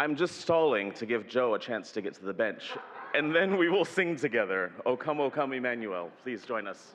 I'm just stalling to give Joe a chance to get to the bench, and then we will sing together. O come, Emmanuel. Please join us.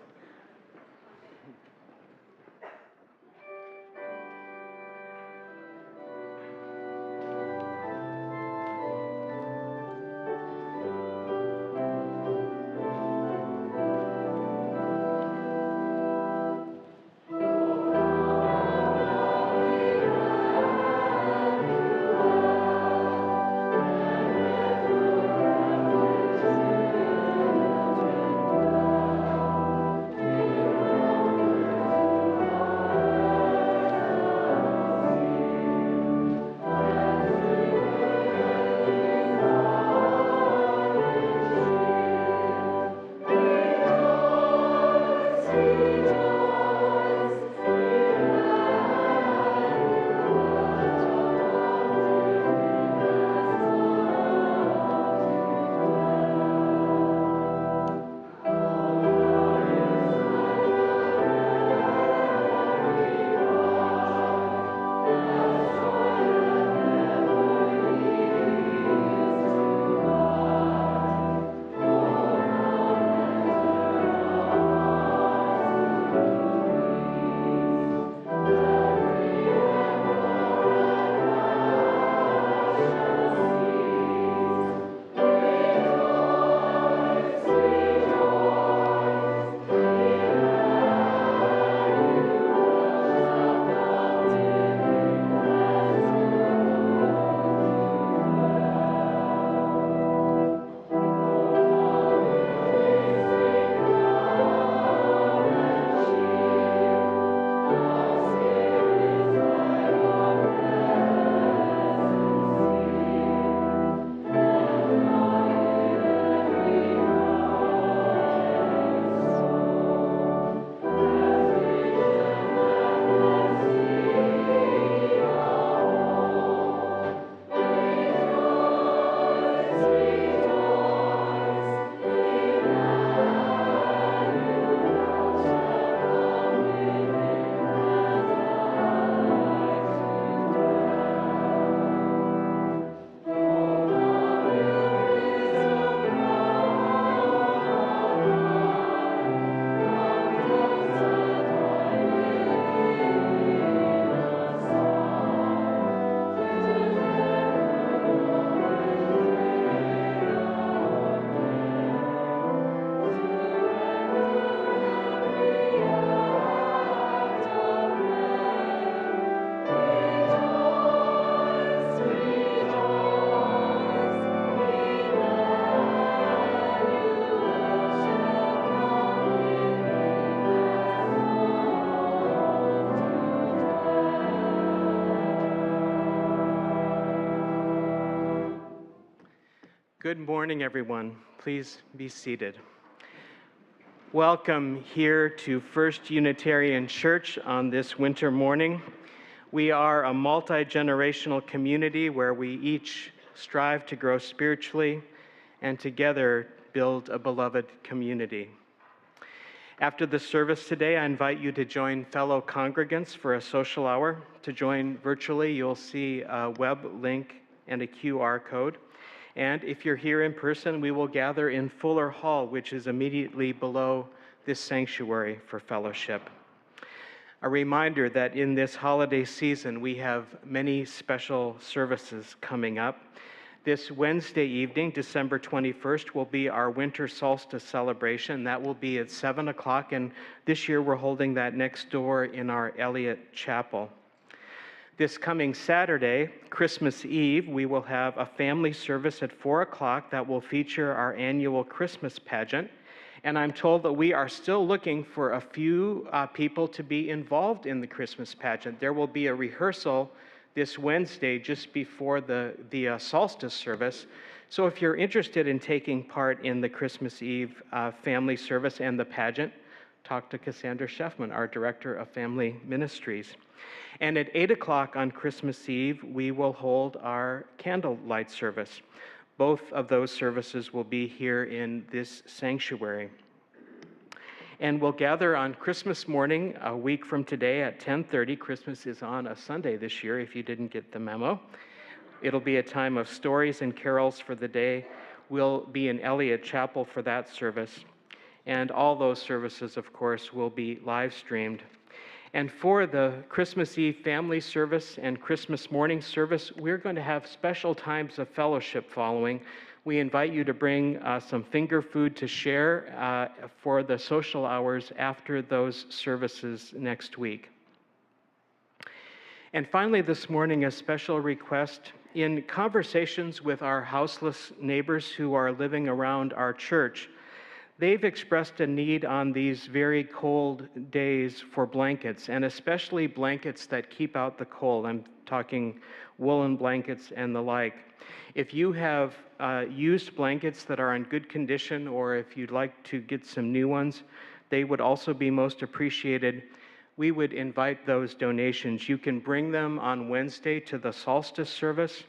Good morning, everyone. Please be seated. Welcome here to First Unitarian Church on this winter morning. We are a multi-generational community where we each strive to grow spiritually and together build a beloved community. After the service today, I invite you to join fellow congregants for a social hour. To join virtually, you'll see a web link and a QR code. And if you're here in person, we will gather in Fuller Hall, which is immediately below this sanctuary for fellowship. A reminder that in this holiday season, we have many special services coming up. This Wednesday evening, December 21st, will be our winter solstice celebration. That will be at 7 o'clock, and this year we're holding that next door in our Elliott Chapel. This coming Saturday, Christmas Eve, we will have a family service at 4 o'clock that will feature our annual Christmas pageant. And I'm told that we are still looking for a few people to be involved in the Christmas pageant. There will be a rehearsal this Wednesday just before the solstice service. So if you're interested in taking part in the Christmas Eve family service and the pageant, talk to Cassandra Sheffman, our Director of Family Ministries. And at 8 o'clock on Christmas Eve, we will hold our candlelight service. Both of those services will be here in this sanctuary. And we'll gather on Christmas morning, a week from today at 10:30. Christmas is on a Sunday this year, if you didn't get the memo. It'll be a time of stories and carols for the day. We'll be in Elliott Chapel for that service. And all those services, of course, will be live streamed. And for the Christmas Eve family service and Christmas morning service, we're going to have special times of fellowship following. We invite you to bring some finger food to share for the social hours after those services next week. And finally, this morning, a special request. In conversations with our houseless neighbors who are living around our church, they've expressed a need on these very cold days for blankets, and especially blankets that keep out the cold. I'm talking woolen blankets and the like. If you have used blankets that are in good condition, or if you'd like to get some new ones, they would also be most appreciated. We would invite those donations. You can bring them on Wednesday to the solstice service,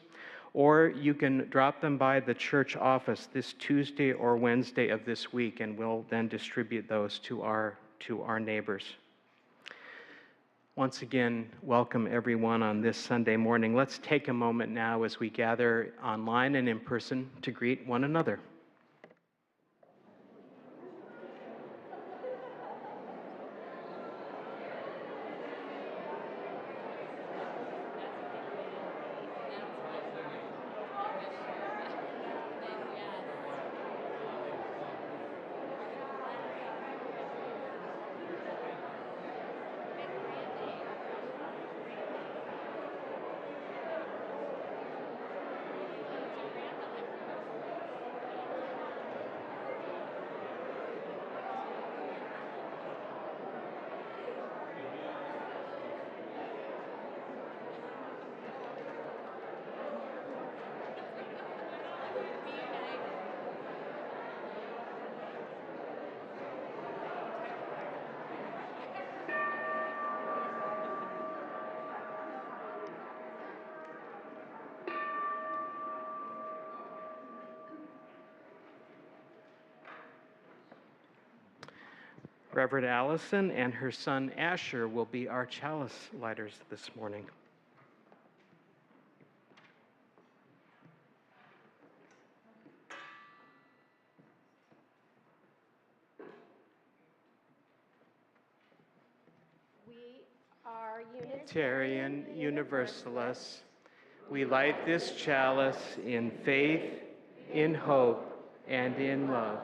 or you can drop them by the church office this Tuesday or Wednesday of this week, and we'll then distribute those to our neighbors. Once again, welcome everyone on this Sunday morning. Let's take a moment now as we gather online and in person to greet one another. Reverend Alison and her son Asher will be our chalice lighters this morning. We are Unitarian Universalists. We light this chalice in faith, in hope, and in love.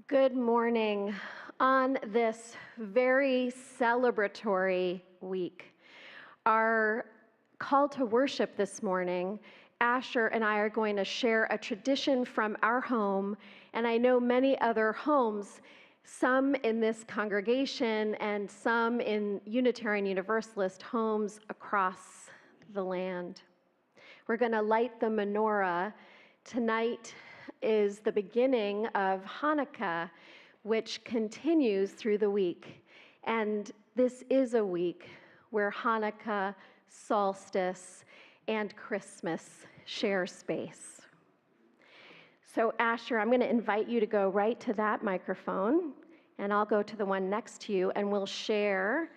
Good morning on this very celebratory week. Our call to worship this morning, Asher and I are going to share a tradition from our home, and I know many other homes, some in this congregation and some in Unitarian Universalist homes across the land. We're going to light the menorah. Tonight is the beginning of Hanukkah, which continues through the week. And this is a week where Hanukkah, solstice, and Christmas share space. So Asher, I'm going to invite you to go right to that microphone, and I'll go to the one next to you, and we'll share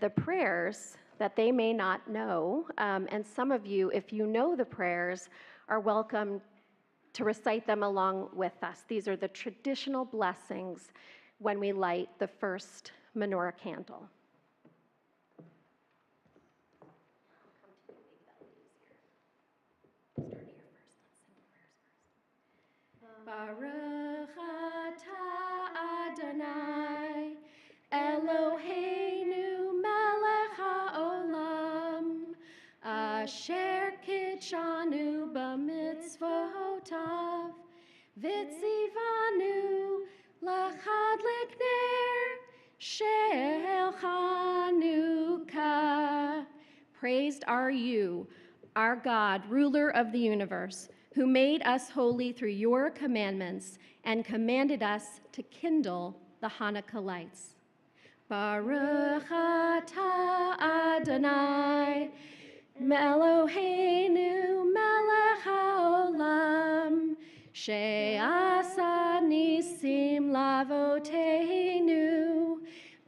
the prayers that they may not know. And some of you, if you know the prayers, are welcome to recite them along with us. These are the traditional blessings when we light the first menorah candle. Baruch atah Adonai, Eloheinu melech haolam, asher kitshanu b'mitzvotav, v'tzivanu l'chad l'kner shel Chanukah. Praised are you, our God, ruler of the universe, who made us holy through your commandments and commanded us to kindle the Hanukkah lights. Baruch atah Adonai, Eloheinu melech haolam, she'asa nisim lavoteinu,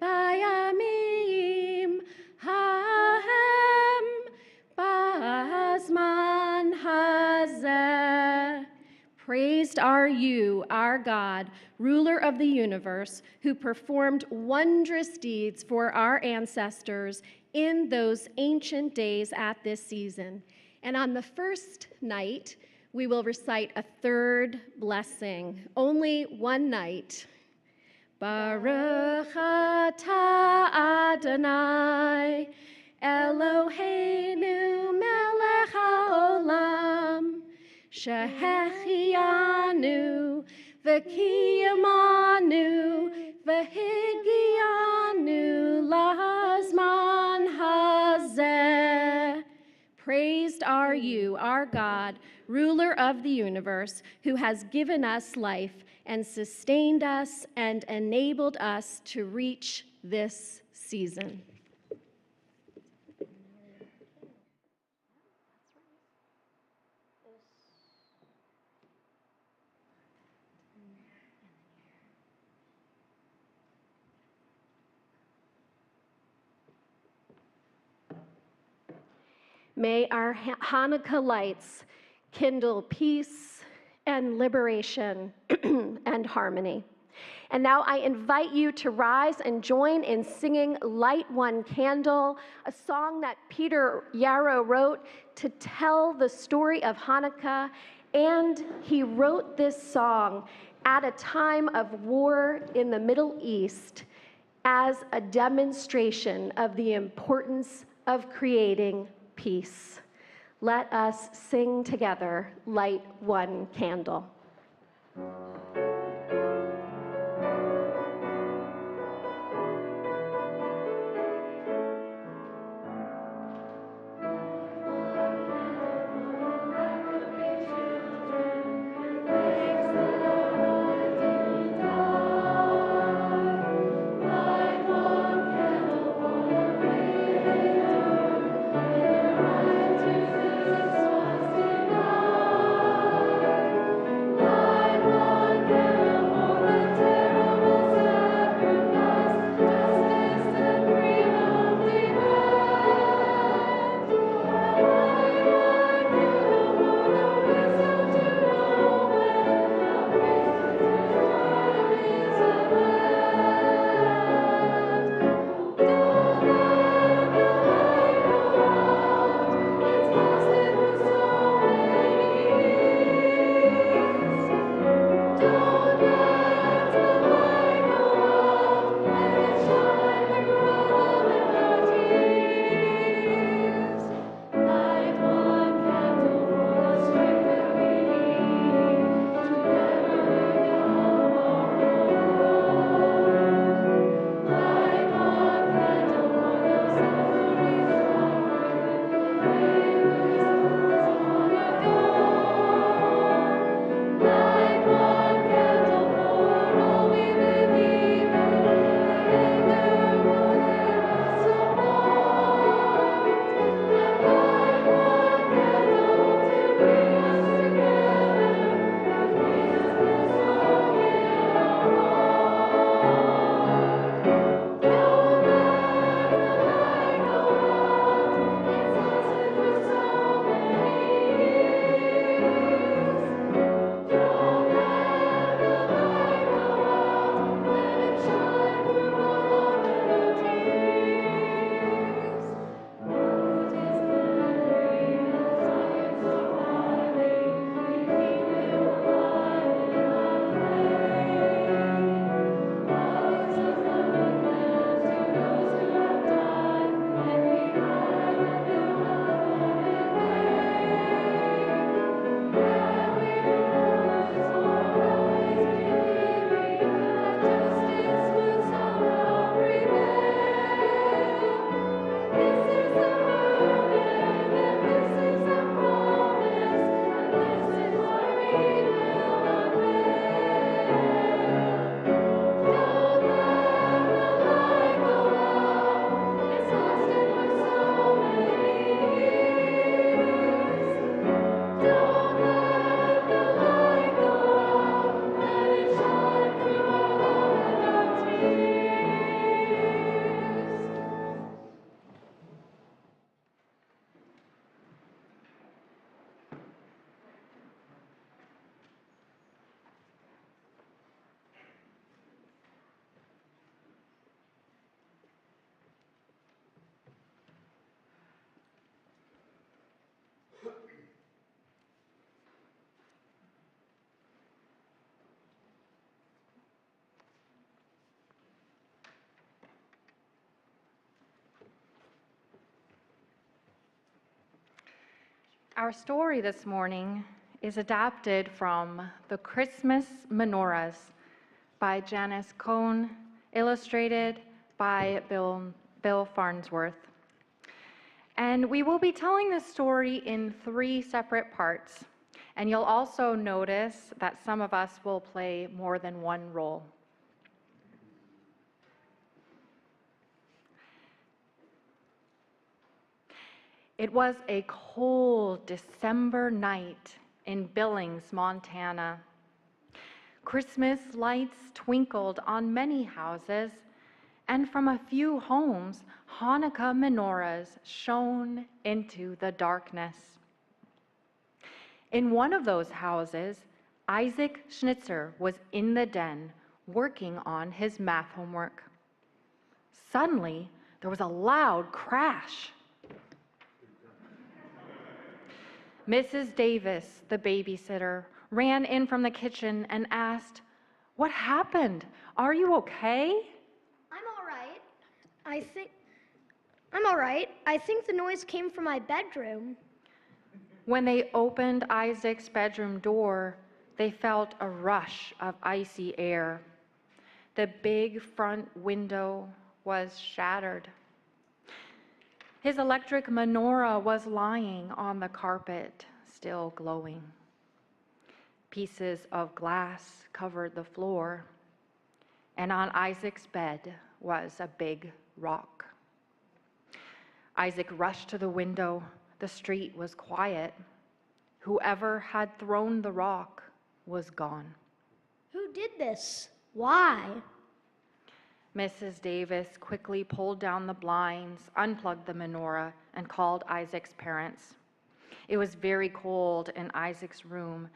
bayamim hahem, b'zman hazeh. Praised are you, our God, ruler of the universe, who performed wondrous deeds for our ancestors in those ancient days at this season. And on the first night, we will recite a third blessing, only one night. Baruch atah Adonai, Eloheinu melech haolam, shehechianu v'kiyamanu v'higianu lazman hazeh. Praised are you, our God, ruler of the universe, who has given us life and sustained us and enabled us to reach this season. May our Hanukkah lights kindle peace and liberation and harmony. And now I invite you to rise and join in singing Light One Candle, a song that Peter Yarrow wrote to tell the story of Hanukkah. And he wrote this song at a time of war in the Middle East as a demonstration of the importance of creating peace. Let us sing together, Light One Candle. Light one candle. Our story this morning is adapted from the Christmas Menorahs by Janice Cohn, illustrated by Bill Farnsworth. And we will be telling this story in 3 separate parts. And you'll also notice that some of us will play more than one role. It was a cold December night in Billings, Montana. Christmas lights twinkled on many houses, and from a few homes, Hanukkah menorahs shone into the darkness. In one of those houses, Isaac Schnitzer was in the den working on his math homework. Suddenly, there was a loud crash. Mrs. Davis, the babysitter, ran in from the kitchen and asked, "What happened? Are you okay?" I'm all right. I'm all right. I think the noise came from my bedroom. When they opened Isaac's bedroom door, they felt a rush of icy air. The big front window was shattered. His electric menorah was lying on the carpet, still glowing. Pieces of glass covered the floor, and on Isaac's bed was a big rock. Isaac rushed to the window. The street was quiet. Whoever had thrown the rock was gone. Who did this? Why? Mrs. Davis quickly pulled down the blinds, unplugged the menorah, and called Isaac's parents. It was very cold in Isaac's room,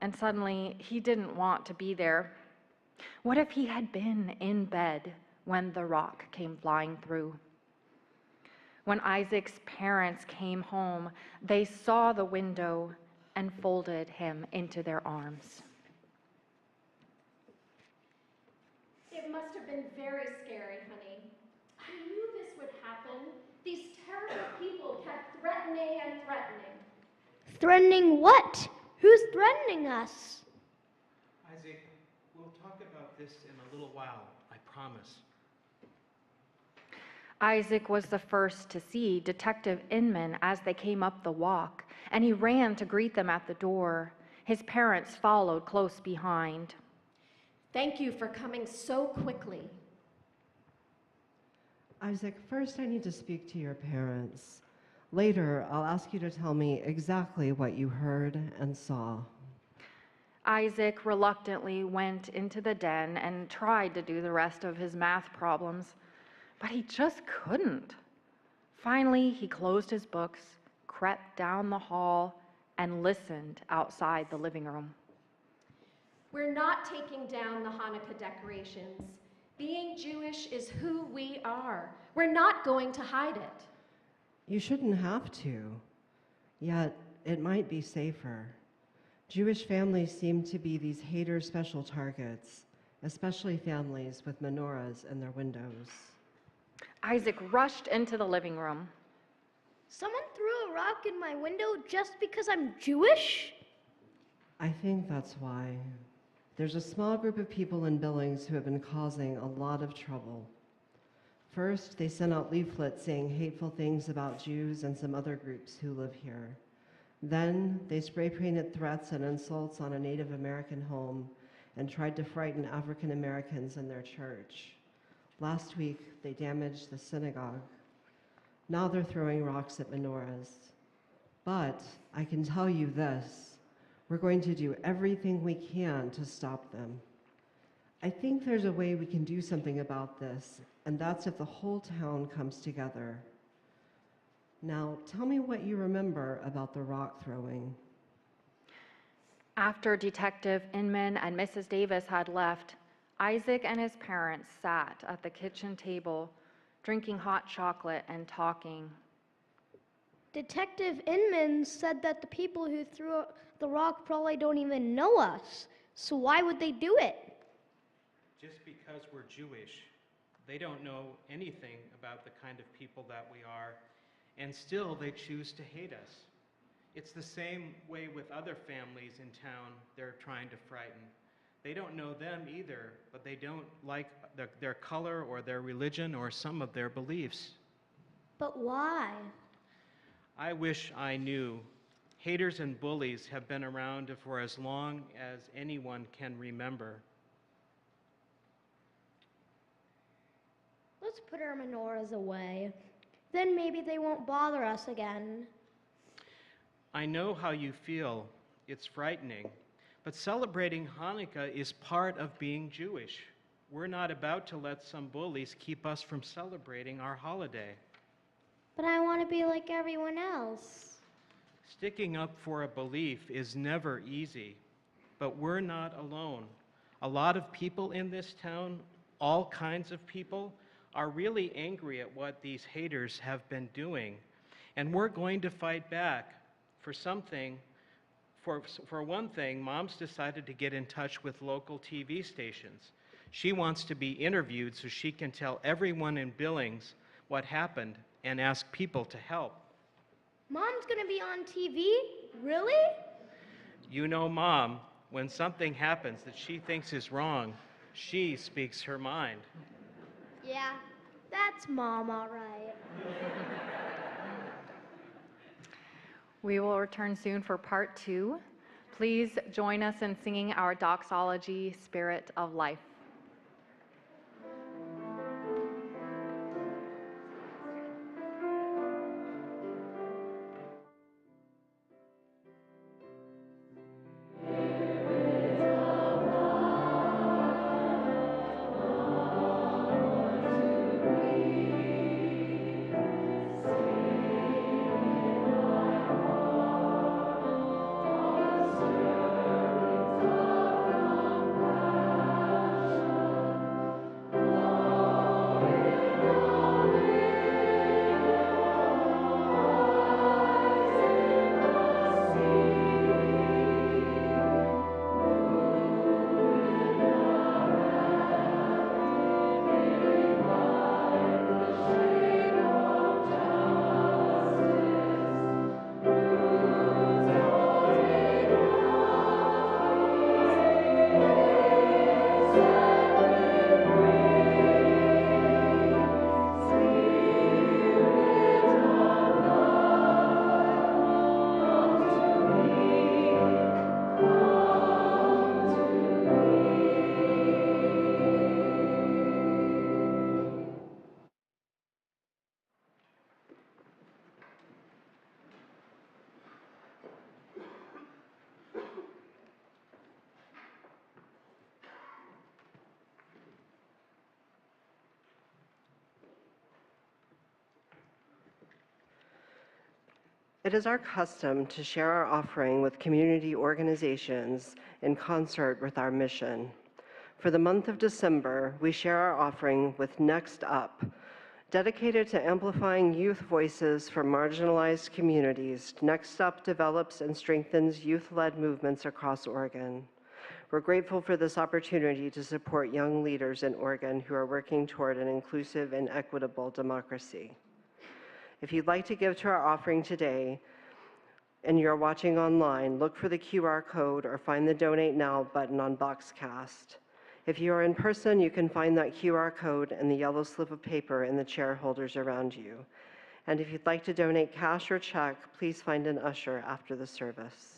and suddenly he didn't want to be there. What if he had been in bed when the rock came flying through? When Isaac's parents came home, they saw the window and folded him into their arms. It must have been very scary, honey. I knew this would happen. These terrible people kept threatening and threatening. Threatening what? Who's threatening us? Isaac, we'll talk about this in a little while, I promise. Isaac was the first to see Detective Inman as they came up the walk, and he ran to greet them at the door. His parents followed close behind. Thank you for coming so quickly. Isaac, first I need to speak to your parents. Later, I'll ask you to tell me exactly what you heard and saw. Isaac reluctantly went into the den and tried to do the rest of his math problems, but he just couldn't. Finally, he closed his books, crept down the hall, and listened outside the living room. We're not taking down the Hanukkah decorations. Being Jewish is who we are. We're not going to hide it. You shouldn't have to, yet it might be safer. Jewish families seem to be these hater special targets, especially families with menorahs in their windows. Isaac rushed into the living room. Someone threw a rock in my window just because I'm Jewish? I think that's why. There's a small group of people in Billings who have been causing a lot of trouble. First, they sent out leaflets saying hateful things about Jews and some other groups who live here. Then, they spray-painted threats and insults on a Native American home and tried to frighten African Americans in their church. Last week, they damaged the synagogue. Now they're throwing rocks at menorahs. But I can tell you this, we're going to do everything we can to stop them. I think there's a way we can do something about this, and that's if the whole town comes together. Now, tell me what you remember about the rock throwing. After Detective Inman and Mrs. Davis had left, Isaac and his parents sat at the kitchen table, drinking hot chocolate and talking. Detective Inman said that the people who threw the rock probably don't even know us. So why would they do it? Just because we're Jewish, they don't know anything about the kind of people that we are, and still they choose to hate us. It's the same way with other families in town they're trying to frighten. They don't know them either, but they don't like their color or their religion or some of their beliefs. But why? I wish I knew. Haters and bullies have been around for as long as anyone can remember. Let's put our menorahs away. Then maybe they won't bother us again. I know how you feel. It's frightening. But celebrating Hanukkah is part of being Jewish. We're not about to let some bullies keep us from celebrating our holiday. But I want to be like everyone else. Sticking up for a belief is never easy, but we're not alone. A lot of people in this town, all kinds of people, are really angry at what these haters have been doing. And we're going to fight back. For one thing, Mom's decided to get in touch with local TV stations. She wants to be interviewed so she can tell everyone in Billings what happened and ask people to help. Mom's gonna be on TV? Really? You know, Mom, when something happens that she thinks is wrong, she speaks her mind. Yeah, that's Mom, all right. We will return soon for part 2. Please join us in singing our doxology, Spirit of Life. It is our custom to share our offering with community organizations in concert with our mission. For the month of December, we share our offering with Next Up, dedicated to amplifying youth voices for marginalized communities. Next Up develops and strengthens youth-led movements across Oregon. We're grateful for this opportunity to support young leaders in Oregon who are working toward an inclusive and equitable democracy. If you'd like to give to our offering today and you're watching online, look for the QR code or find the Donate Now button on Boxcast. If you are in person, you can find that QR code and the yellow slip of paper in the chair holders around you. And if you'd like to donate cash or check, please find an usher after the service.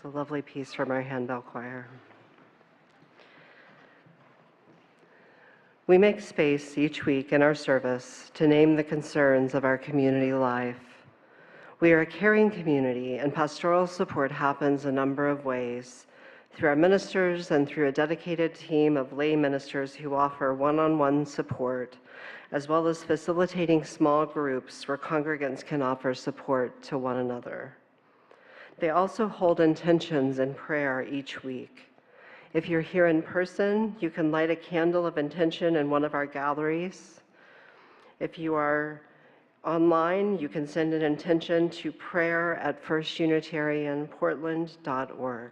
It's a lovely piece from our handbell choir. We make space each week in our service to name the concerns of our community life. We are a caring community, and pastoral support happens a number of ways, through our ministers and through a dedicated team of lay ministers who offer one-on-one support, as well as facilitating small groups where congregants can offer support to one another. They also hold intentions in prayer each week. If you're here in person, you can light a candle of intention in one of our galleries. If you are online, you can send an intention to prayer@firstunitarianportland.org.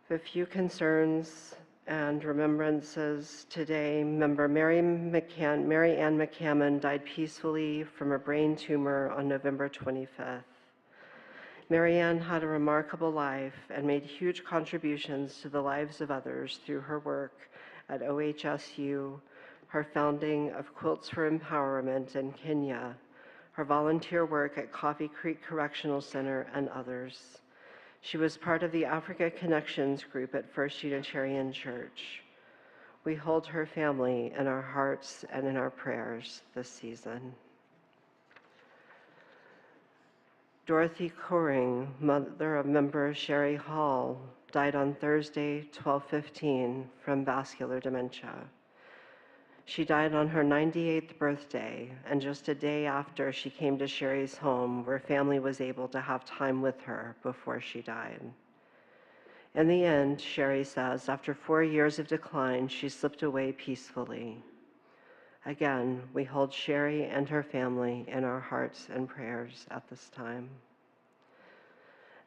A few concerns and remembrances today. Member Mary Ann McCammon died peacefully from a brain tumor on November 25th. Mary Ann had a remarkable life and made huge contributions to the lives of others through her work at OHSU, her founding of Quilts for Empowerment in Kenya, her volunteer work at Coffee Creek Correctional Center, and others. She was part of the Africa Connections group at First Unitarian Church. We hold her family in our hearts and in our prayers this season. Dorothy Coring, mother of member Sherry Hall, died on Thursday, 12/15, from vascular dementia. She died on her 98th birthday, and just a day after she came to Sherry's home, where family was able to have time with her before she died. In the end, Sherry says, after 4 years of decline, she slipped away peacefully. Again, we hold Sherry and her family in our hearts and prayers at this time.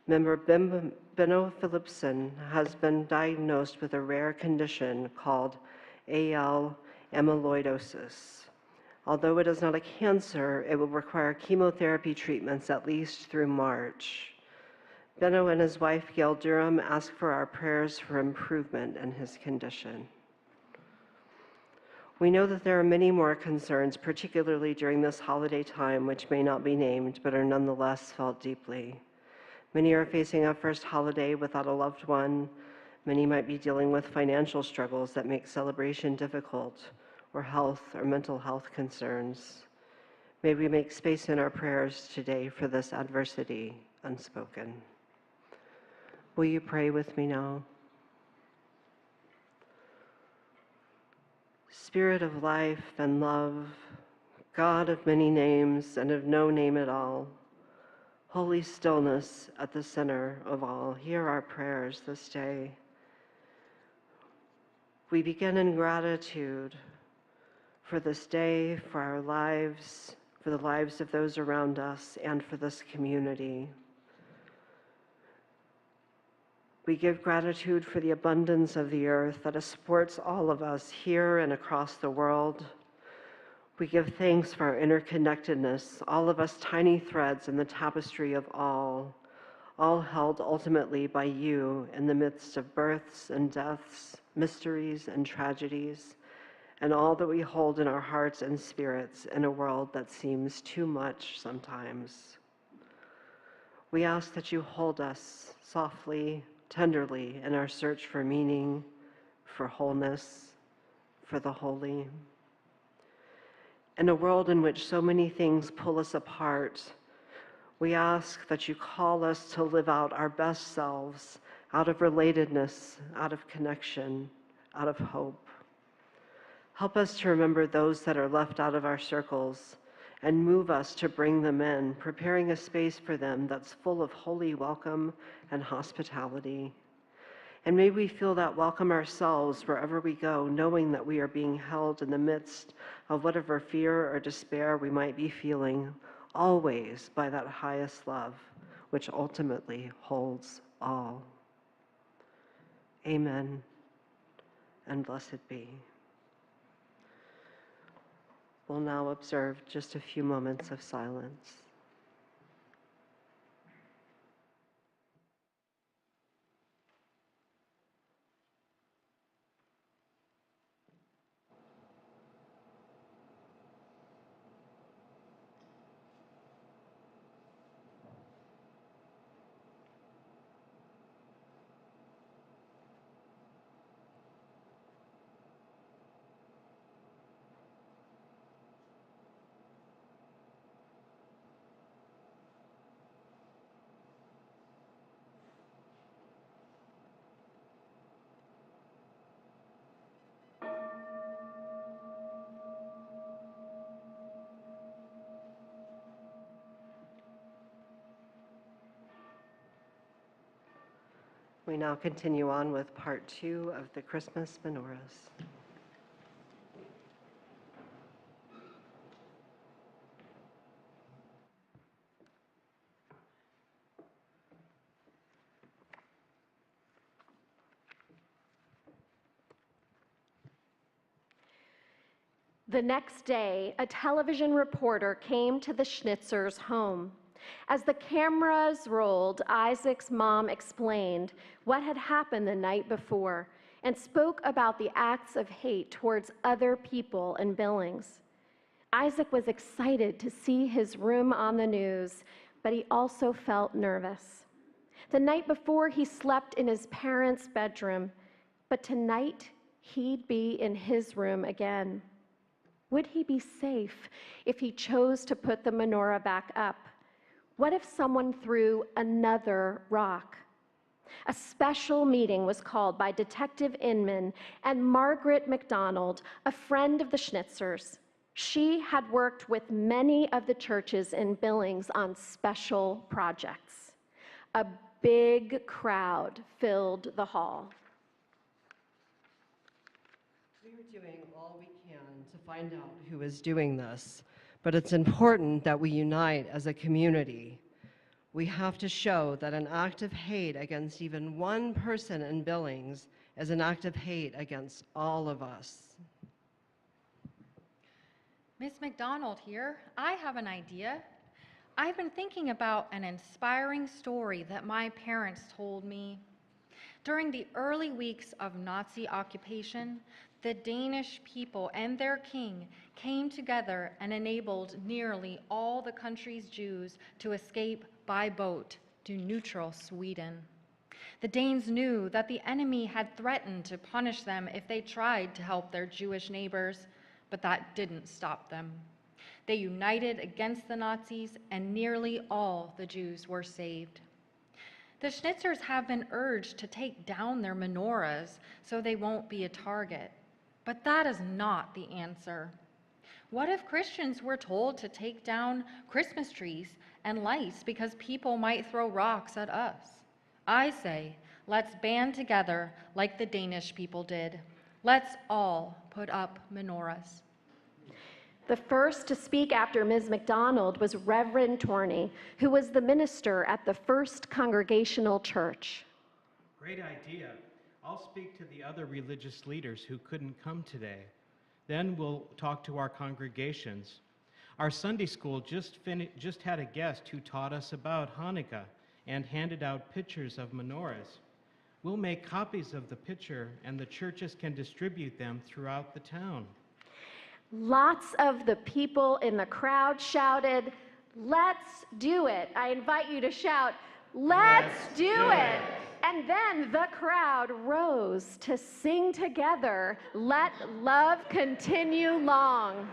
Member Benno Philipson has been diagnosed with a rare condition called AL amyloidosis. Although it is not a cancer, it will require chemotherapy treatments at least through March. Benno and his wife, Gail Durham, ask for our prayers for improvement in his condition. We know that there are many more concerns, particularly during this holiday time, which may not be named, but are nonetheless felt deeply. Many are facing a first holiday without a loved one. Many might be dealing with financial struggles that make celebration difficult, or health or mental health concerns. May we make space in our prayers today for this adversity unspoken. Will you pray with me now? Spirit of life and love, God of many names and of no name at all, holy stillness at the center of all, hear our prayers this day. We begin in gratitude for this day, for our lives, for the lives of those around us, and for this community. We give gratitude for the abundance of the earth that supports all of us here and across the world. We give thanks for our interconnectedness, all of us tiny threads in the tapestry of all held ultimately by you in the midst of births and deaths, mysteries and tragedies, and all that we hold in our hearts and spirits in a world that seems too much sometimes. We ask that you hold us softly, tenderly in our search for meaning, for wholeness, for the holy. In a world in which so many things pull us apart, we ask that you call us to live out our best selves, out of relatedness, out of connection, out of hope. Help us to remember those that are left out of our circles and move us to bring them in, preparing a space for them that's full of holy welcome and hospitality. And may we feel that welcome ourselves wherever we go, knowing that we are being held in the midst of whatever fear or despair we might be feeling, always by that highest love, which ultimately holds all. Amen, and blessed be. We'll now observe just a few moments of silence. We now continue on with part 2 of the Christmas Menorahs. The next day, a television reporter came to the Schnitzers' home. As the cameras rolled, Isaac's mom explained what had happened the night before and spoke about the acts of hate towards other people in Billings. Isaac was excited to see his room on the news, but he also felt nervous. The night before, he slept in his parents' bedroom, but tonight he'd be in his room again. Would he be safe if he chose to put the menorah back up? What if someone threw another rock? A special meeting was called by Detective Inman and Margaret McDonald, a friend of the Schnitzers. She had worked with many of the churches in Billings on special projects. A big crowd filled the hall. We are doing all we can to find out who is doing this, but it's important that we unite as a community. We have to show that an act of hate against even one person in Billings is an act of hate against all of us. Miss McDonald here. I have an idea. I've been thinking about an inspiring story that my parents told me. During the early weeks of Nazi occupation, the Danish people and their king came together and enabled nearly all the country's Jews to escape by boat to neutral Sweden. The Danes knew that the enemy had threatened to punish them if they tried to help their Jewish neighbors, but that didn't stop them. They united against the Nazis, and nearly all the Jews were saved. The Schnitzers have been urged to take down their menorahs so they won't be a target. But that is not the answer. What if Christians were told to take down Christmas trees and lights because people might throw rocks at us? I say, let's band together like the Danish people did. Let's all put up menorahs. The first to speak after Ms. McDonald was Reverend Torney, who was the minister at the First Congregational Church. Great idea. I'll speak to the other religious leaders who couldn't come today. Then we'll talk to our congregations. Our Sunday school just had a guest who taught us about Hanukkah and handed out pictures of menorahs. We'll make copies of the picture, and the churches can distribute them throughout the town. Lots of the people in the crowd shouted, "Let's do it." I invite you to shout, "Let's do it." And then the crowd rose to sing together, "Let Love Continue Long."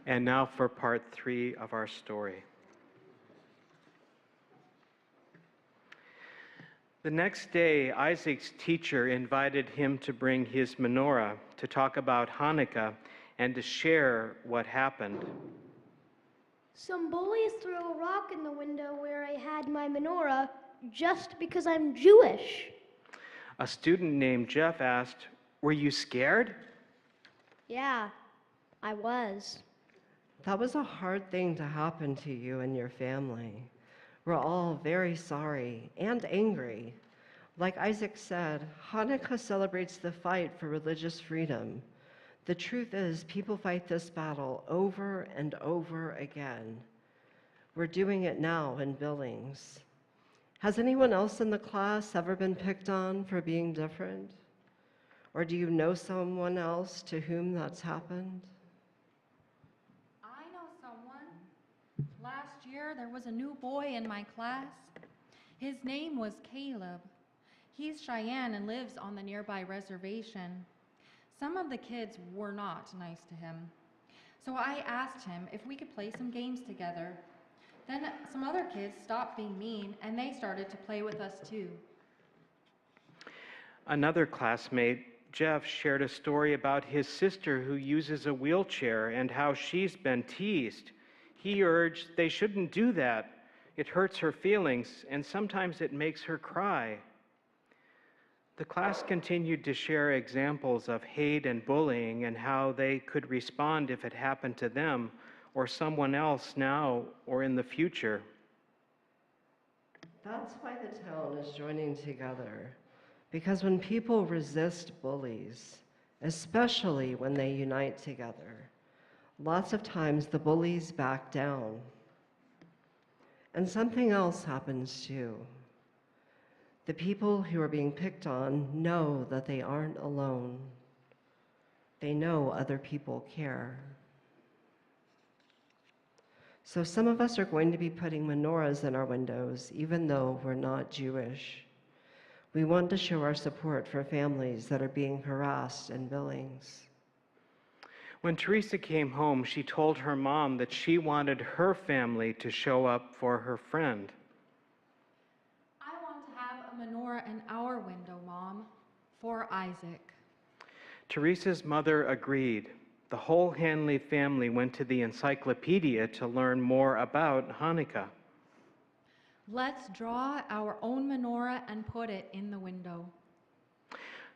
And now for part 3 of our story. The next day, Isaac's teacher invited him to bring his menorah to talk about Hanukkah and to share what happened. Some bullies threw a rock in the window where I had my menorah just because I'm Jewish. A student named Jeff asked, "Were you scared?" Yeah, I was. That was a hard thing to happen to you and your family. We're all very sorry and angry. Like Isaac said, Hanukkah celebrates the fight for religious freedom. The truth is, people fight this battle over and over again. We're doing it now in Billings. Has anyone else in the class ever been picked on for being different? Or do you know someone else to whom that's happened? I know someone. Last year, there was a new boy in my class. His name was Caleb. He's Cheyenne and lives on the nearby reservation. Some of the kids were not nice to him. So I asked him if we could play some games together. Then some other kids stopped being mean and they started to play with us too. Another classmate, Jeff, shared a story about his sister who uses a wheelchair and how she's been teased. He urged they shouldn't do that. It hurts her feelings and sometimes it makes her cry. The class continued to share examples of hate and bullying and how they could respond if it happened to them or someone else now or in the future. That's why the town is joining together. Because when people resist bullies, especially when they unite together, lots of times the bullies back down. And something else happens too. The people who are being picked on know that they aren't alone. They know other people care. So some of us are going to be putting menorahs in our windows, even though we're not Jewish. We want to show our support for families that are being harassed in Billings. When Teresa came home, she told her mom that she wanted her family to show up for her friend. I want to have a menorah in our window, Mom, for Isaac. Teresa's mother agreed. The whole Hanley family went to the encyclopedia to learn more about Hanukkah. Let's draw our own menorah and put it in the window.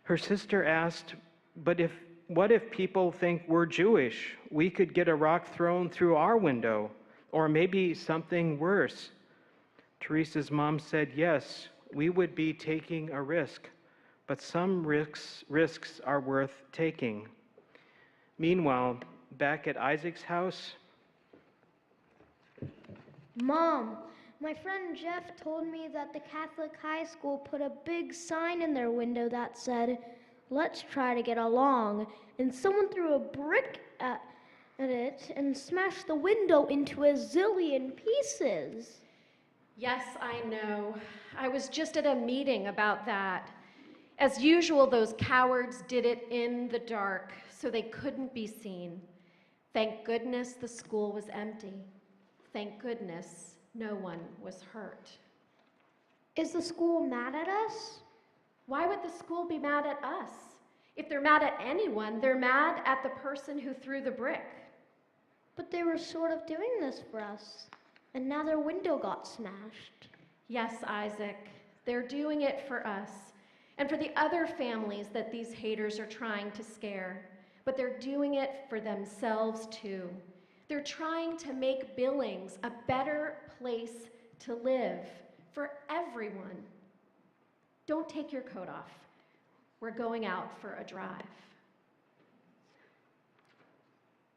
Her sister asked, "But what if people think we're Jewish? We could get a rock thrown through our window, or maybe something worse." Teresa's mom said, "Yes, we would be taking a risk, but some risks are worth taking." Meanwhile, back at Isaac's house, Mom, my friend Jeff told me that the Catholic high school put a big sign in their window that said, "Let's try to get along," and someone threw a brick at it and smashed the window into a zillion pieces. Yes, I know. I was just at a meeting about that. As usual, those cowards did it in the dark, so they couldn't be seen. Thank goodness the school was empty. Thank goodness no one was hurt. Is the school mad at us? Why would the school be mad at us? If they're mad at anyone, they're mad at the person who threw the brick. But they were sort of doing this for us, and now their window got smashed. Yes, Isaac, they're doing it for us and for the other families that these haters are trying to scare. But they're doing it for themselves too. They're trying to make Billings a better place to live for everyone. Don't take your coat off. We're going out for a drive.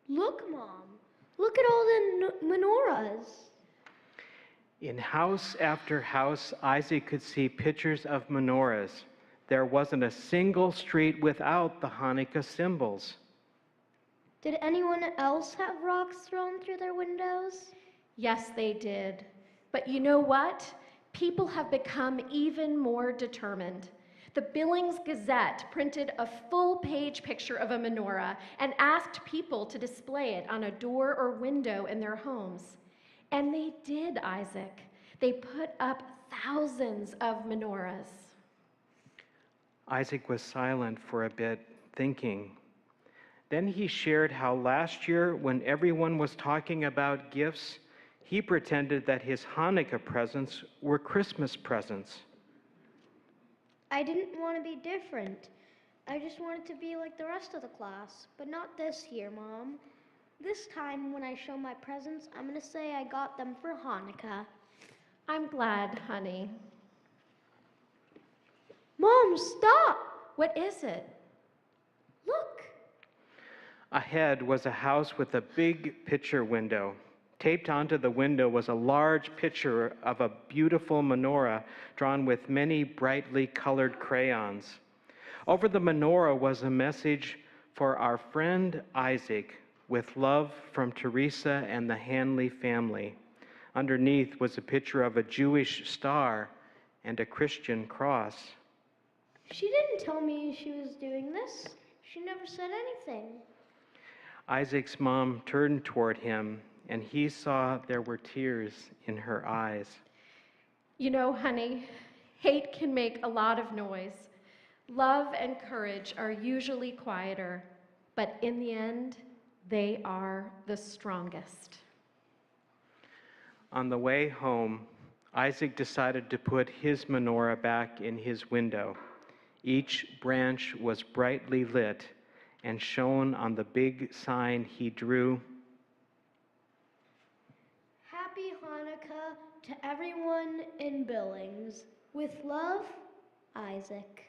Look, Mom. Look at all the menorahs. in house after house, Isaac could see pictures of menorahs. There wasn't a single street without the Hanukkah symbols. Did anyone else have rocks thrown through their windows? Yes, they did. But you know what? People have become even more determined. The Billings Gazette printed a full-page picture of a menorah and asked people to display it on a door or window in their homes. And they did, Isaac. They put up thousands of menorahs. Isaac was silent for a bit, thinking. Then he shared how last year, when everyone was talking about gifts, he pretended that his Hanukkah presents were Christmas presents. I didn't want to be different. I just wanted to be like the rest of the class, but not this year, Mom. This time, when I show my presents, I'm going to say I got them for Hanukkah. I'm glad, honey. Mom, stop! What is it? Look! Ahead was a house with a big picture window. Taped onto the window was a large picture of a beautiful menorah drawn with many brightly colored crayons. Over the menorah was a message for our friend Isaac, with love from Teresa and the Hanley family. Underneath was a picture of a Jewish star and a Christian cross. She didn't tell me she was doing this. She never said anything. Isaac's mom turned toward him, and he saw there were tears in her eyes. You know, honey, hate can make a lot of noise. Love and courage are usually quieter, but in the end, they are the strongest. On the way home, Isaac decided to put his menorah back in his window. Each branch was brightly lit and shone on the big sign he drew. Happy Hanukkah to everyone in Billings. With love, Isaac.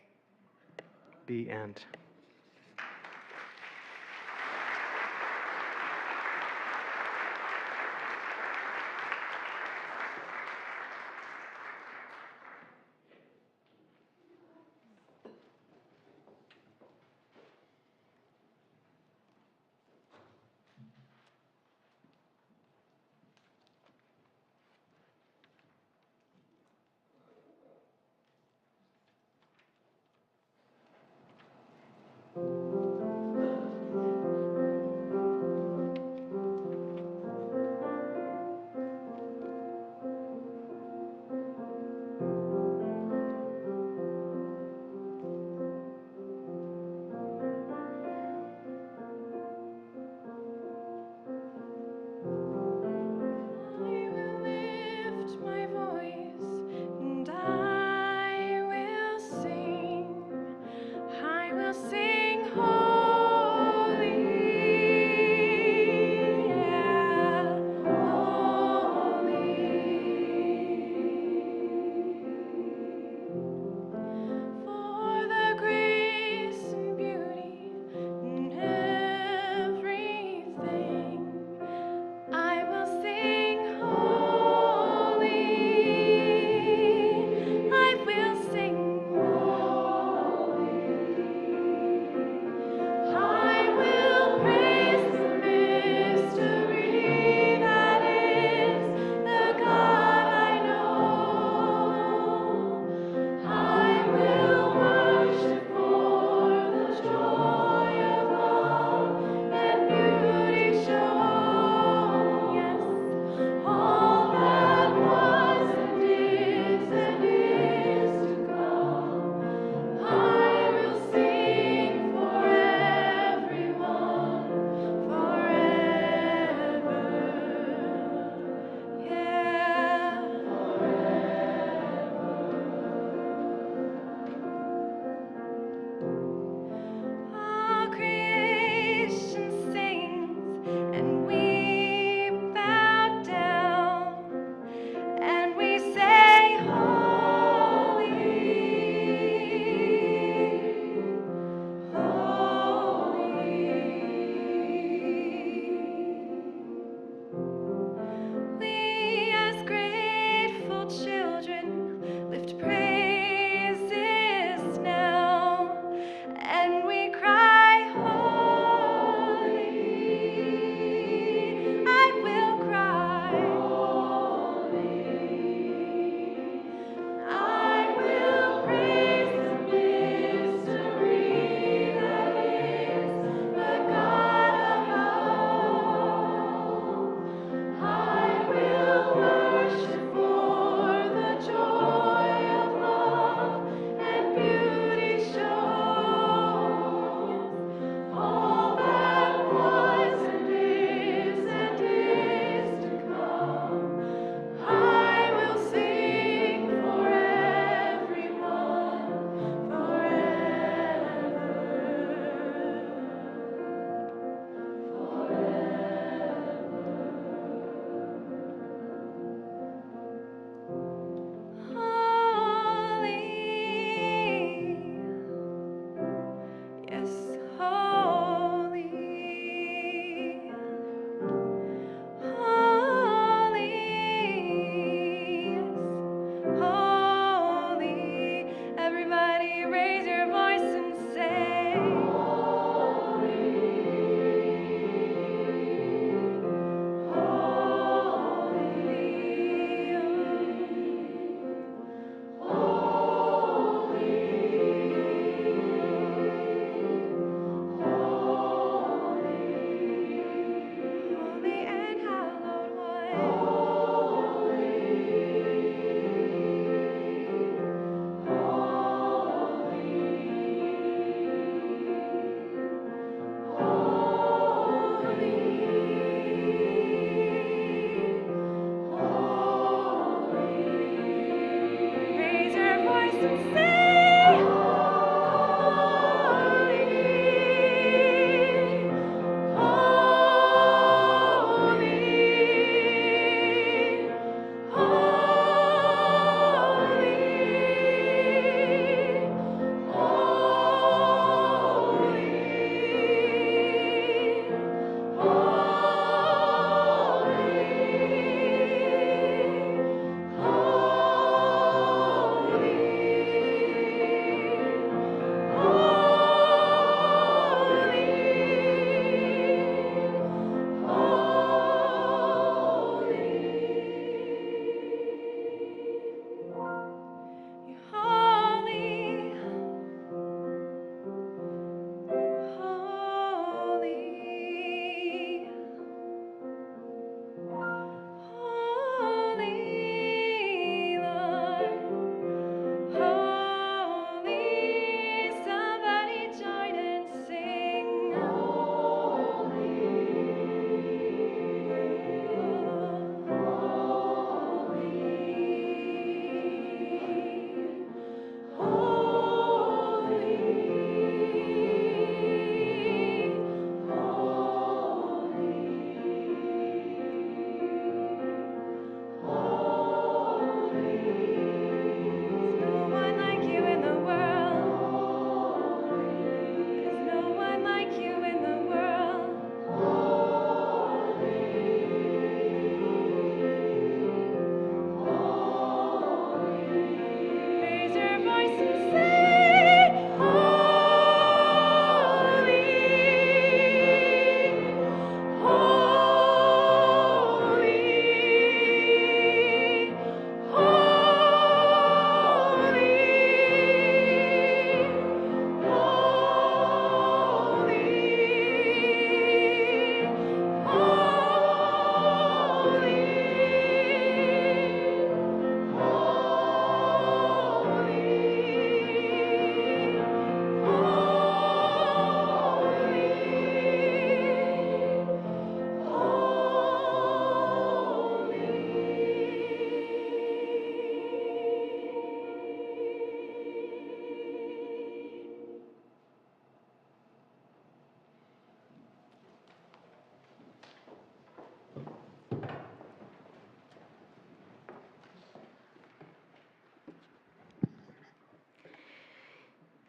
The end.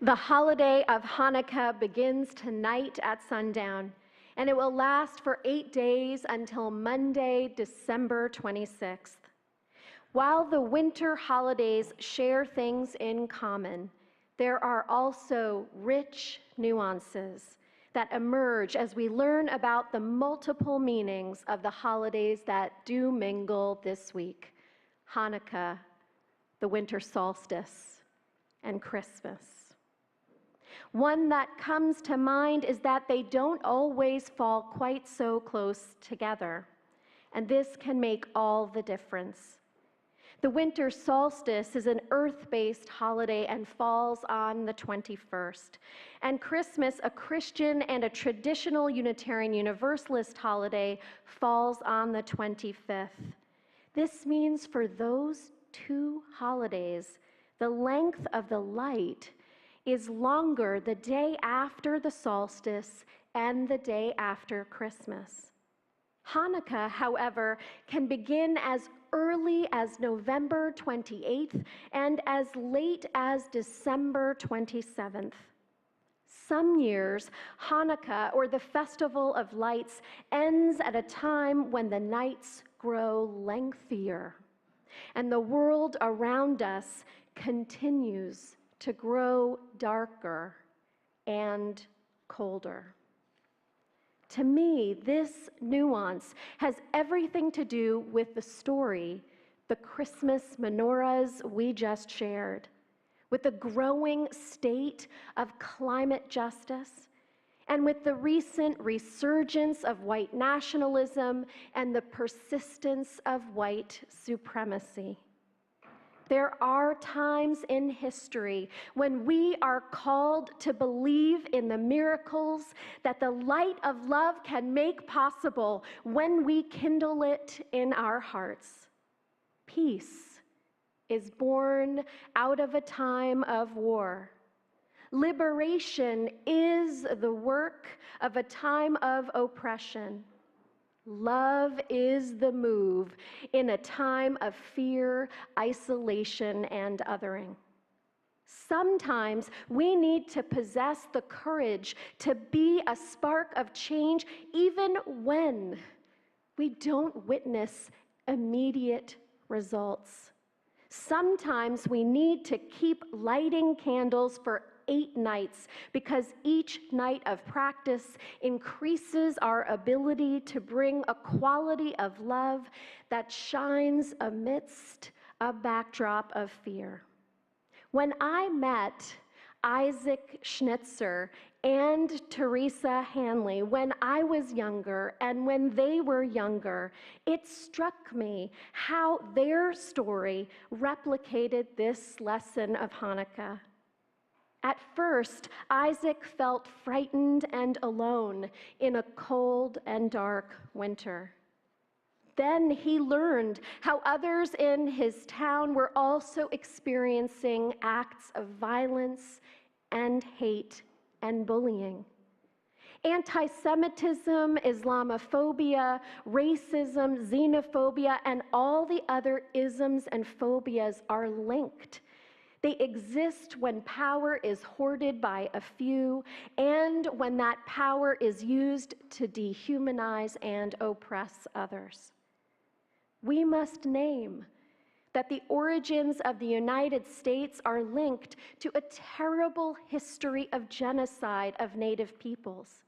The holiday of Hanukkah begins tonight at sundown, and it will last for 8 days until Monday, December 26th. While the winter holidays share things in common, there are also rich nuances that emerge as we learn about the multiple meanings of the holidays that do mingle this week: Hanukkah, the winter solstice, and Christmas. One that comes to mind is that they don't always fall quite so close together, and this can make all the difference. The winter solstice is an earth-based holiday and falls on the 21st. And Christmas, a Christian and a traditional Unitarian Universalist holiday, falls on the 25th. This means for those two holidays, the length of the light is longer the day after the solstice and the day after Christmas. Hanukkah, however, can begin as early as November 28th and as late as December 27th. Some years, Hanukkah, or the Festival of Lights, ends at a time when the nights grow lengthier and the world around us continues to grow darker and colder. To me, this nuance has everything to do with the story, the Christmas Menorahs we just shared, with the growing state of climate justice, and with the recent resurgence of white nationalism and the persistence of white supremacy. There are times in history when we are called to believe in the miracles that the light of love can make possible when we kindle it in our hearts. Peace is born out of a time of war. Liberation is the work of a time of oppression. Love is the move in a time of fear, isolation, and othering. Sometimes we need to possess the courage to be a spark of change even when we don't witness immediate results. Sometimes we need to keep lighting candles for 8 nights because each night of practice increases our ability to bring a quality of love that shines amidst a backdrop of fear. When I met Isaac Schnitzer and Teresa Hanley when I was younger and when they were younger, it struck me how their story replicated this lesson of Hanukkah. At first, Isaac felt frightened and alone in a cold and dark winter. Then he learned how others in his town were also experiencing acts of violence and hate and bullying. Anti-Semitism, Islamophobia, racism, xenophobia, and all the other isms and phobias are linked. They exist when power is hoarded by a few and when that power is used to dehumanize and oppress others. We must name that the origins of the United States are linked to a terrible history of genocide of Native peoples.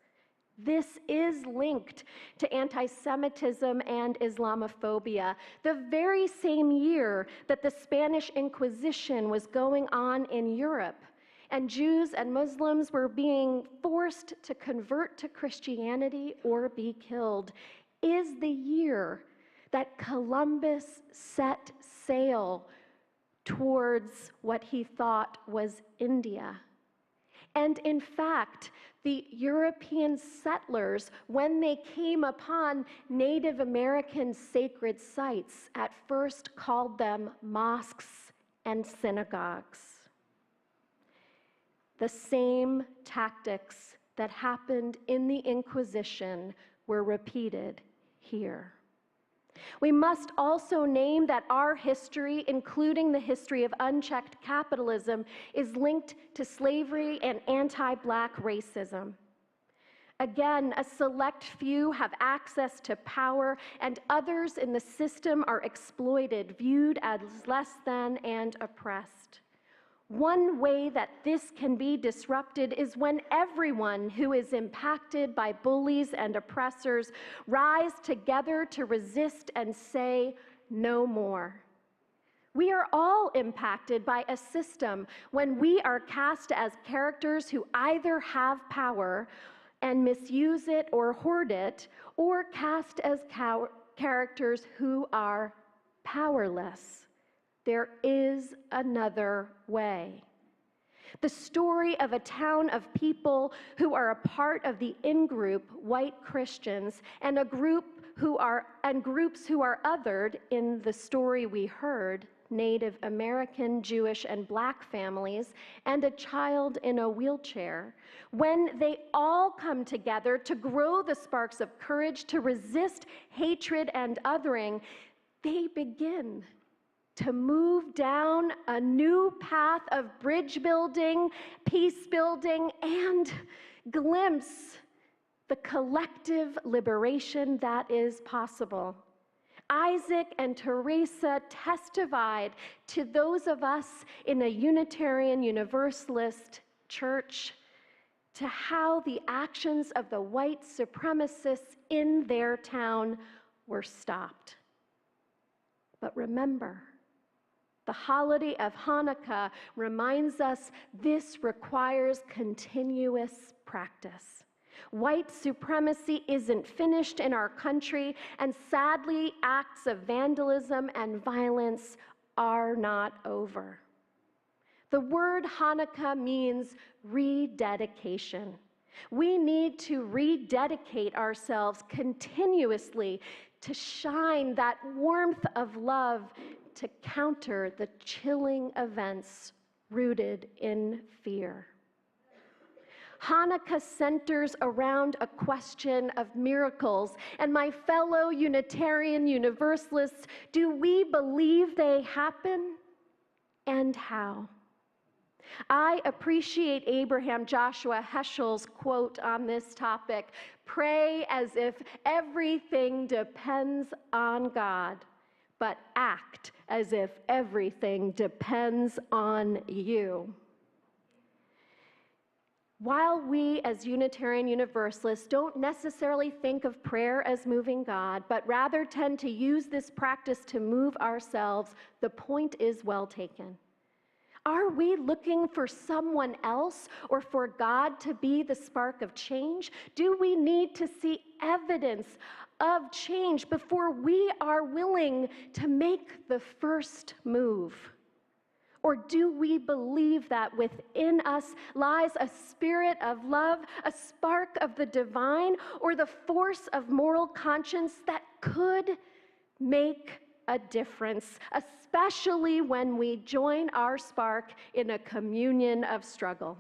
This is linked to anti-Semitism and Islamophobia, the very same year that the Spanish Inquisition was going on in Europe, and Jews and Muslims were being forced to convert to Christianity or be killed, is the year that Columbus set sail towards what he thought was India. And in fact, the European settlers, when they came upon Native American sacred sites, at first called them mosques and synagogues. The same tactics that happened in the Inquisition were repeated here. We must also name that our history, including the history of unchecked capitalism, is linked to slavery and anti-Black racism. Again, a select few have access to power, and others in the system are exploited, viewed as less than, and oppressed. One way that this can be disrupted is when everyone who is impacted by bullies and oppressors rise together to resist and say, "No more." We are all impacted by a system when we are cast as characters who either have power and misuse it or hoard it, or cast as characters who are powerless. There is another way. The story of a town of people who are a part of the in-group white Christians and groups who are othered in the story we heard, Native American, Jewish, and Black families, and a child in a wheelchair, when they all come together to grow the sparks of courage to resist hatred and othering, they begin to move down a new path of bridge building, peace building, and glimpse the collective liberation that is possible. Isaac and Teresa testified to those of us in a Unitarian Universalist church to how the actions of the white supremacists in their town were stopped. But remember, the holiday of Hanukkah reminds us this requires continuous practice. White supremacy isn't finished in our country, and sadly, acts of vandalism and violence are not over. The word Hanukkah means rededication. We need to rededicate ourselves continuously to shine that warmth of love to counter the chilling events rooted in fear. Hanukkah centers around a question of miracles, and my fellow Unitarian Universalists, do we believe they happen, and how? I appreciate Abraham Joshua Heschel's quote on this topic: "Pray as if everything depends on God, but act as if everything depends on you." While we as Unitarian Universalists don't necessarily think of prayer as moving God, but rather tend to use this practice to move ourselves, the point is well taken. Are we looking for someone else or for God to be the spark of change? Do we need to see evidence of change before we are willing to make the first move? Or do we believe that within us lies a spirit of love, a spark of the divine, or the force of moral conscience that could make a difference, especially when we join our spark in a communion of struggle?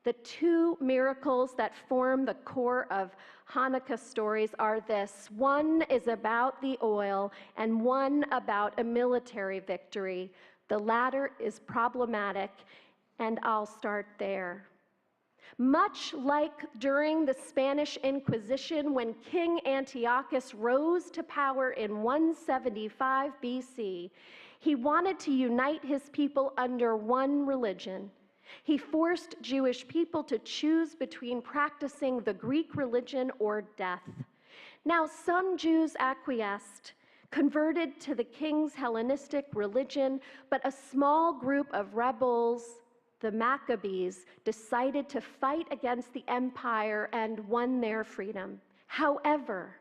The two miracles that form the core of Hanukkah stories are this. One is about the oil, and one about a military victory. The latter is problematic, and I'll start there. Much like during the Spanish Inquisition, when King Antiochus rose to power in 175 BC, he wanted to unite his people under one religion. He forced Jewish people to choose between practicing the Greek religion or death. Now, some Jews acquiesced, converted to the king's Hellenistic religion, but a small group of rebels, the Maccabees, decided to fight against the empire and won their freedom. However,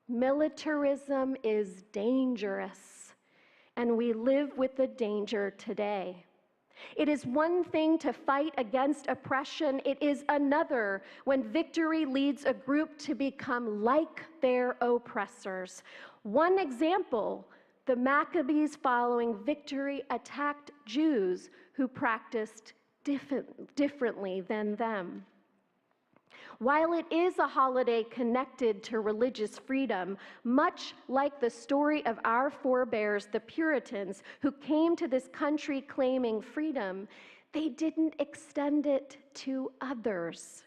militarism is dangerous, and we live with the danger today. It is one thing to fight against oppression. It is another when victory leads a group to become like their oppressors. One example, the Maccabees, following victory, attacked Jews who practiced differently than them. While it is a holiday connected to religious freedom, much like the story of our forebears, the Puritans, who came to this country claiming freedom, they didn't extend it to others.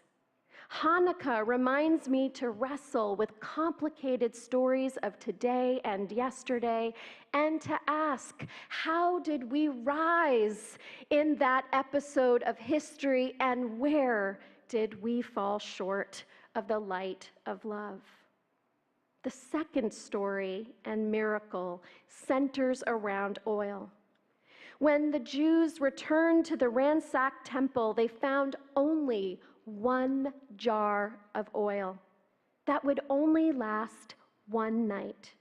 Hanukkah reminds me to wrestle with complicated stories of today and yesterday and to ask, how did we rise in that episode of history, and where did we fall short of the light of love? The second story and miracle centers around oil. When the Jews returned to the ransacked temple, they found only one jar of oil that would only last one night.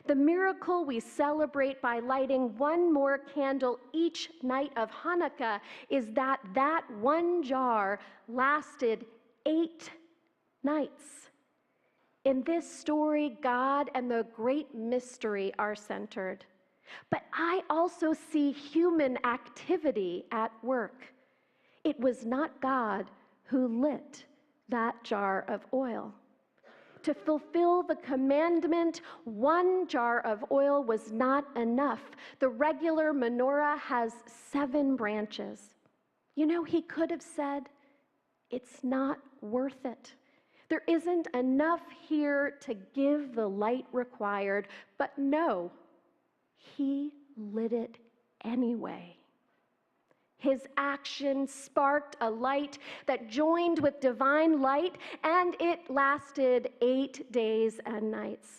The miracle we celebrate by lighting one more candle each night of Hanukkah is that that one jar lasted 8 nights. In this story, God and the great mystery are centered. But I also see human activity at work. It was not God who lit that jar of oil. To fulfill the commandment, one jar of oil was not enough. The regular menorah has 7 branches. You know, he could have said, it's not worth it. There isn't enough here to give the light required, but no, he lit it anyway. His action sparked a light that joined with divine light, and it lasted 8 days and nights.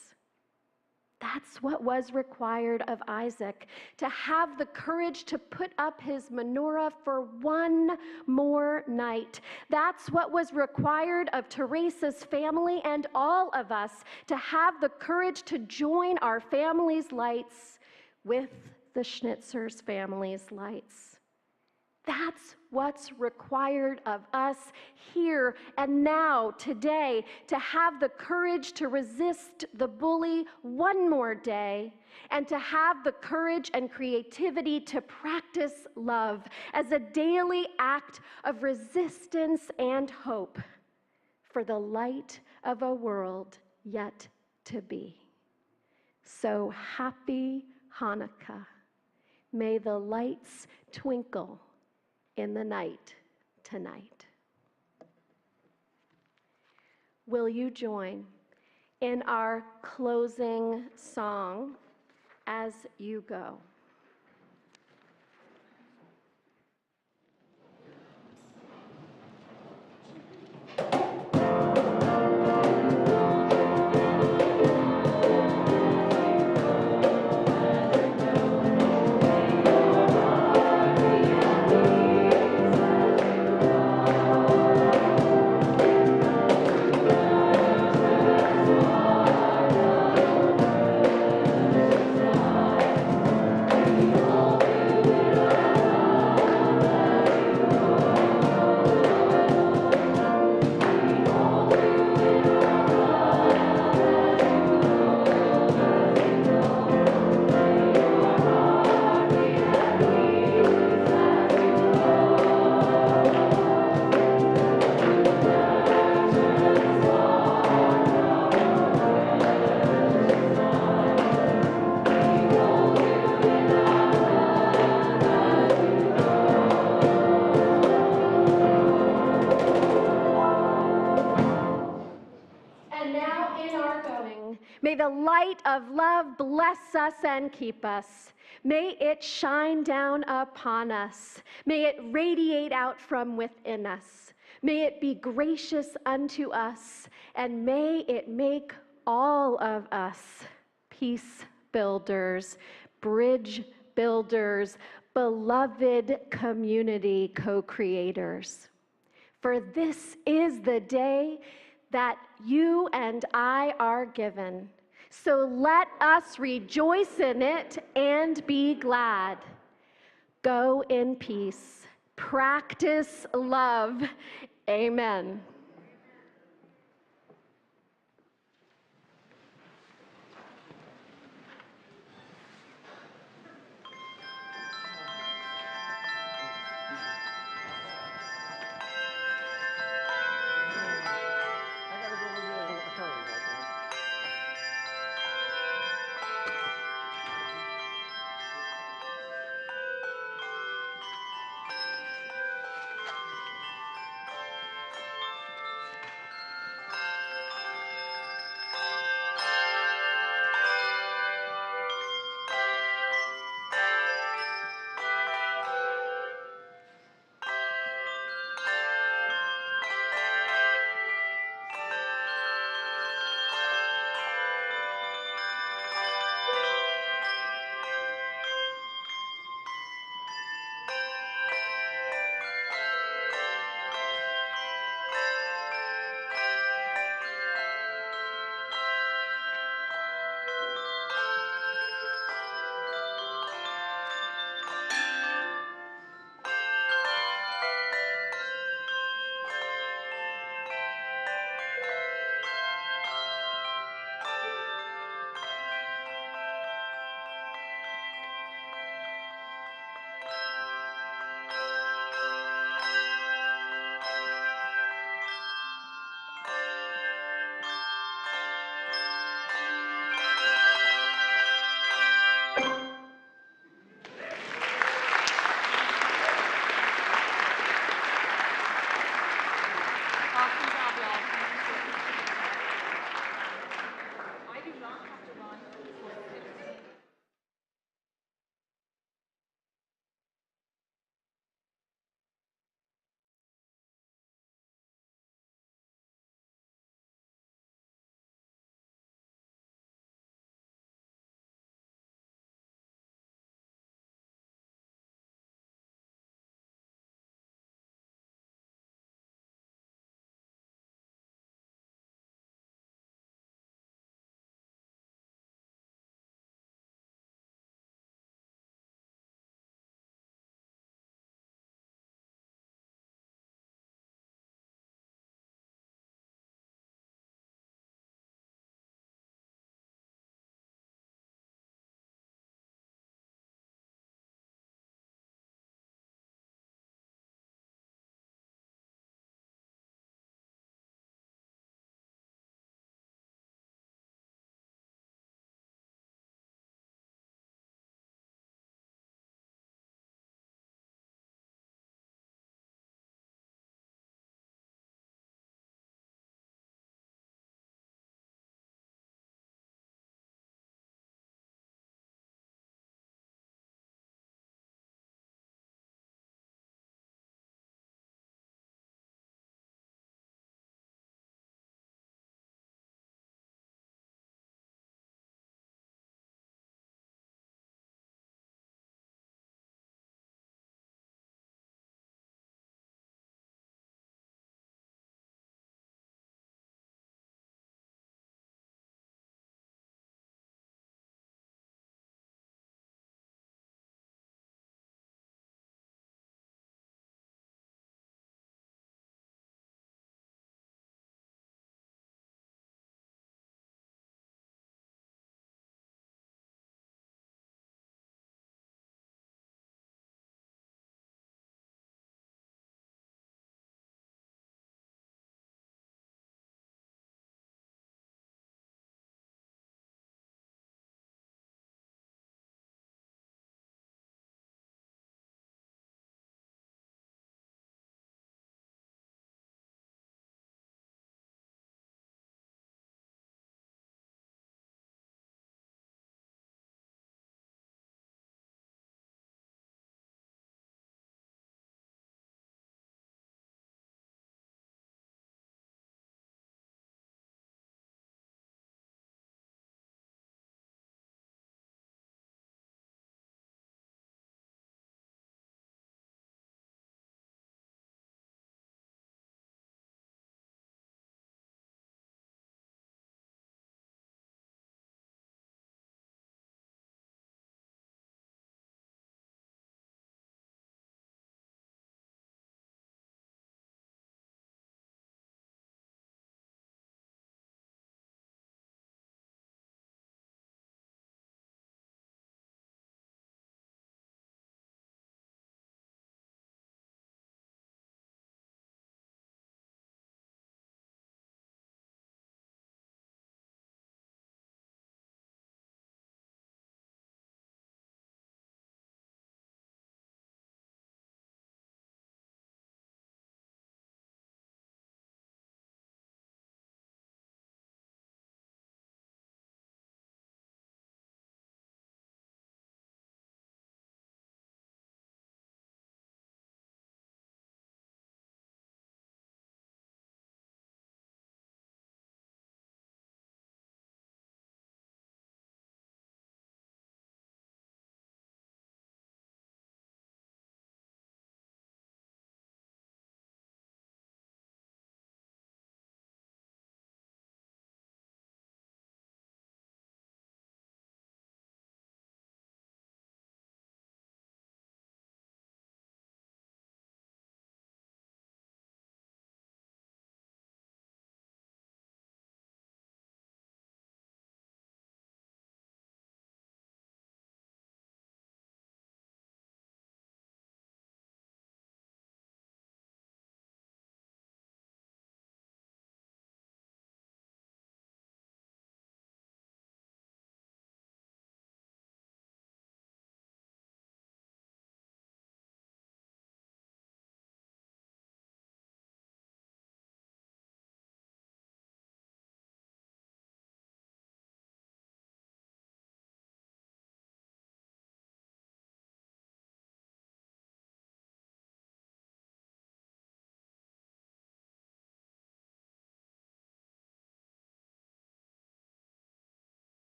That's what was required of Isaac, to have the courage to put up his menorah for one more night. That's what was required of Teresa's family and all of us, to have the courage to join our family's lights with the Schnitzer's family's lights. That's what's required of us here and now, today, to have the courage to resist the bully one more day, and to have the courage and creativity to practice love as a daily act of resistance and hope for the light of a world yet to be. So happy Hanukkah. May the lights twinkle in the night tonight. Will you join in our closing song as you go? May the light of love bless us and keep us. May it shine down upon us. May it radiate out from within us. May it be gracious unto us, and may it make all of us peace builders, bridge builders, beloved community co-creators. For this is the day that you and I are given. So let us rejoice in it and be glad. Go in peace. Practice love. Amen.